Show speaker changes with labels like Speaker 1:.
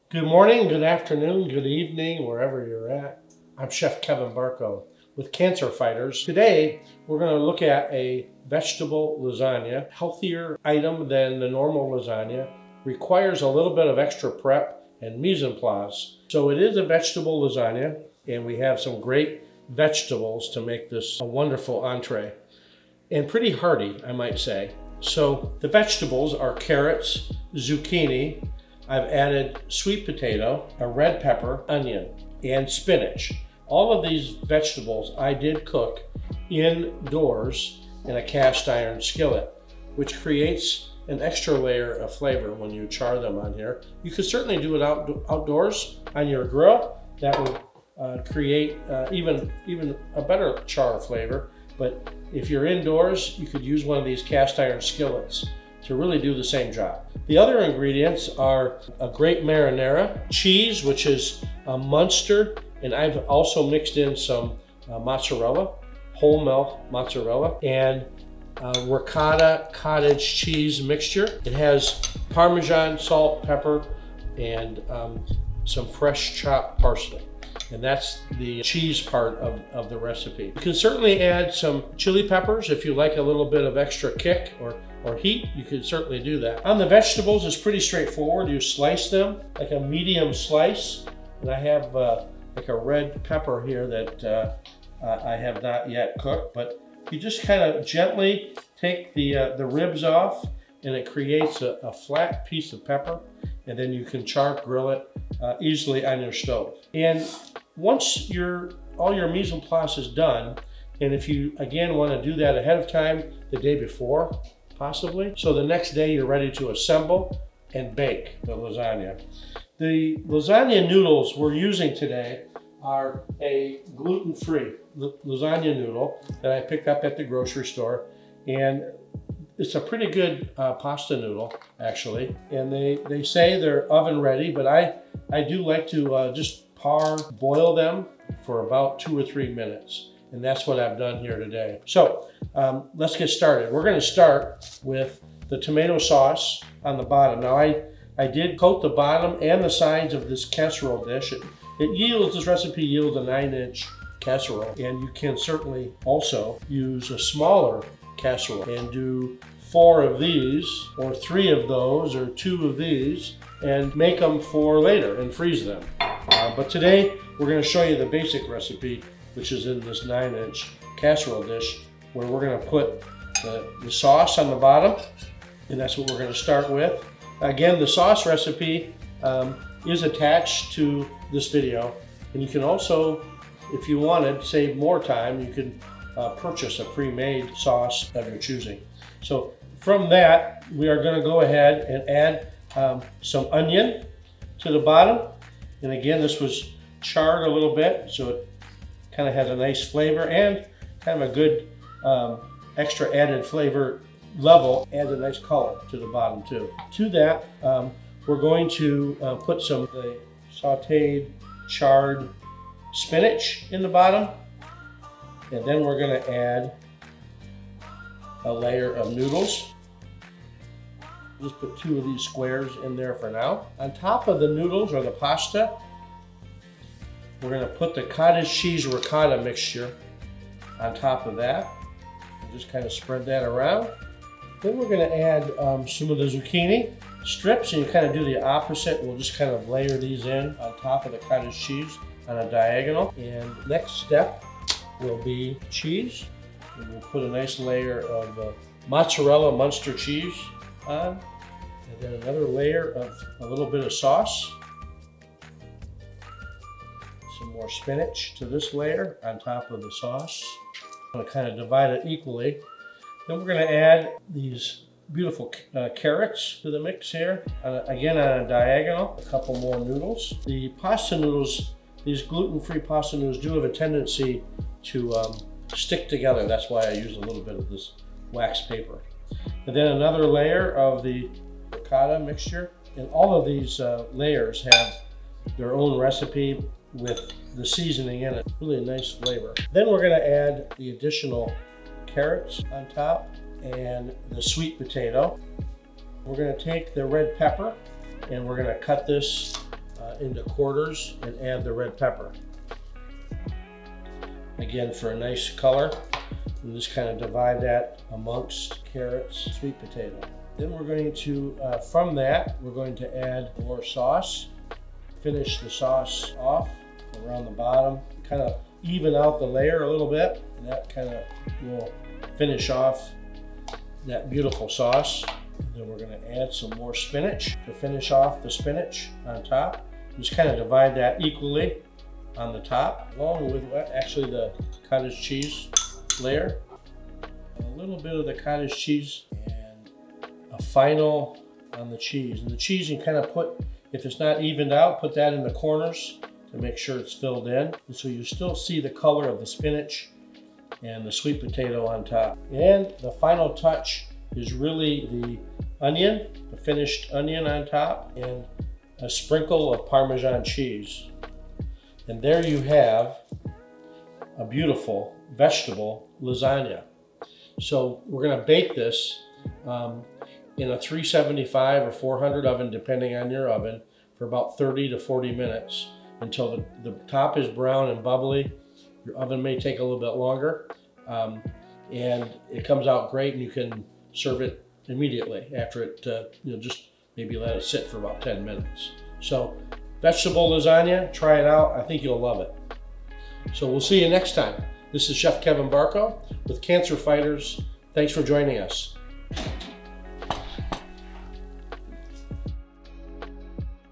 Speaker 1: Good morning, good afternoon, good evening, wherever you're at. I'm Chef Kevin Barko with Cancer Fighters. Today, we're going to look at a vegetable lasagna, healthier item than the normal lasagna, requires a little bit of extra prep and mise en place. So it is a vegetable lasagna, and we have some great vegetables to make this a wonderful entree. And pretty hearty, I might say. So the vegetables are carrots, zucchini, I've added sweet potato, a red pepper, onion, and spinach. All of these vegetables I did cook indoors in a cast iron skillet, which creates an extra layer of flavor when you char them on here. You could certainly do it outdoors on your grill. That would create even a better char flavor. But if you're indoors, you could use one of these cast iron skillets to really do the same job. The other ingredients are a great marinara, cheese, which is Munster, and I've also mixed in some mozzarella, whole milk mozzarella, and ricotta cottage cheese mixture. It has Parmesan, salt, pepper, and some fresh chopped parsley. And that's the cheese part of the recipe. You can certainly add some chili peppers if you like a little bit of extra kick or heat. You can certainly do that. On the vegetables, it's pretty straightforward. You slice them like a medium slice. And I have like a red pepper here that I have not yet cooked. But you just kind of gently take the ribs off, and it creates a flat piece of pepper. And then you can char-grill it easily on your stove. And once all your mise en place is done, and if you again want to do that ahead of time, the day before, possibly, so the next day you're ready to assemble and bake the lasagna. The lasagna noodles we're using today are a gluten-free lasagna noodle that I picked up at the grocery store, and it's a pretty good pasta noodle, actually. And they say they're oven ready, but I do like to just boil them for about 2 or 3 minutes. And that's what I've done here today. So let's get started. We're gonna start with the tomato sauce on the bottom. Now I did coat the bottom and the sides of this casserole dish. This recipe yields a 9-inch casserole, and you can certainly also use a smaller casserole and do 4 of these or 3 of those or 2 of these and make them for later and freeze them. But today we're going to show you the basic recipe, which is in this 9-inch casserole dish, where we're going to put the sauce on the bottom, and that's what we're going to start with. Again, the sauce recipe is attached to this video, and you can also, if you wanted, save more time, you can purchase a pre-made sauce of your choosing. So from that, we are going to go ahead and add some onion to the bottom. And again, this was charred a little bit, so it kind of has a nice flavor and kind of a good extra added flavor level, adds a nice color to the bottom too. To that, we're going to put some of the sauteed, charred spinach in the bottom. And then we're going to add a layer of noodles. Just put 2 of these squares in there for now. On top of the noodles or the pasta, we're going to put the cottage cheese ricotta mixture on top of that. And just kind of spread that around. Then we're going to add some of the zucchini strips, and you kind of do the opposite. We'll just kind of layer these in on top of the cottage cheese on a diagonal. And next step will be cheese. And we'll put a nice layer of mozzarella Munster cheese on, and then another layer of a little bit of sauce. Some more spinach to this layer on top of the sauce. I'm going to kind of divide it equally. Then we're going to add these beautiful carrots to the mix here. Again, on a diagonal, a couple more noodles. The pasta noodles, these gluten-free pasta noodles, do have a tendency to stick together. That's why I use a little bit of this wax paper. And then another layer of the ricotta mixture. And all of these layers have their own recipe with the seasoning in it. Really a nice flavor. Then we're going to add the additional carrots on top and the sweet potato. We're going to take the red pepper and we're going to cut this into quarters and add the red pepper. Again, for a nice color, and just kind of divide that amongst carrots, sweet potato. Then we're going to, from that, we're going to add more sauce. Finish the sauce off around the bottom, kind of even out the layer a little bit, and that kind of will finish off that beautiful sauce. And then we're going to add some more spinach to finish off the spinach on top. Just kind of divide that equally on the top, along with actually the cottage cheese layer. A little bit of the cottage cheese and a final on the cheese. And the cheese you kind of put, if it's not evened out, put that in the corners to make sure it's filled in. And so you still see the color of the spinach and the sweet potato on top. And the final touch is really the onion, the finished onion on top, and a sprinkle of Parmesan cheese. And there you have a beautiful vegetable lasagna. So we're going to bake this in a 375 or 400 oven, depending on your oven, for about 30 to 40 minutes until the top is brown and bubbly. Your oven may take a little bit longer, and it comes out great, and you can serve it immediately after it, just maybe let it sit for about 10 minutes. So vegetable lasagna, try it out. I think you'll love it. So we'll see you next time. This is Chef Kevin Barko with Cancer Fighters. Thanks for joining us.